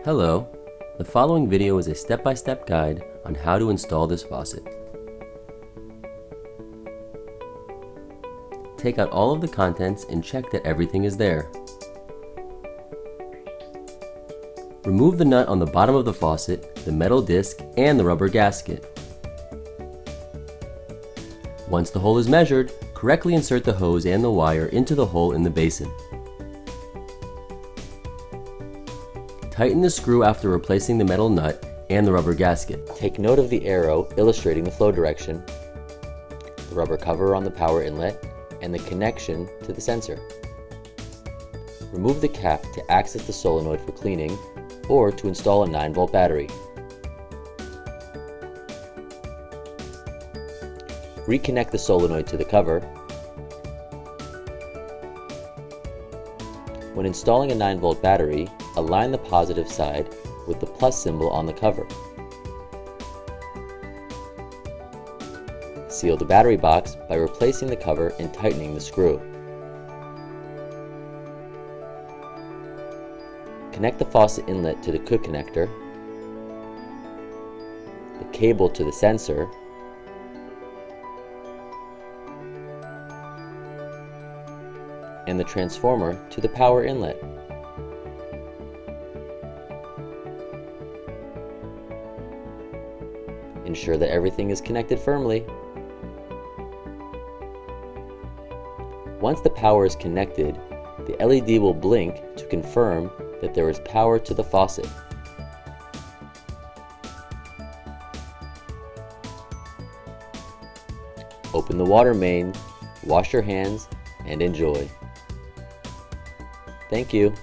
Hello, the following video is a step-by-step guide on how to install this faucet. Take out all of the contents and check that everything is there. Remove the nut on the bottom of the faucet, the metal disc, and the rubber gasket. Once the hole is measured, correctly insert the hose and the wire into the hole in the basin. Tighten the screw after replacing the metal nut and the rubber gasket. Take note of the arrow illustrating the flow direction, the rubber cover on the power inlet, and the connection to the sensor. Remove the cap to access the solenoid for cleaning or to install a 9-volt battery. Reconnect the solenoid to the cover. When installing a 9-volt battery, align the positive side with the plus symbol on the cover. Seal the battery box by replacing the cover and tightening the screw. Connect the faucet inlet to the quick connector, the cable to the sensor, and the transformer to the power inlet. Ensure that everything is connected firmly. Once the power is connected, the LED will blink to confirm that there is power to the faucet. Open the water main, wash your hands, and enjoy. Thank you.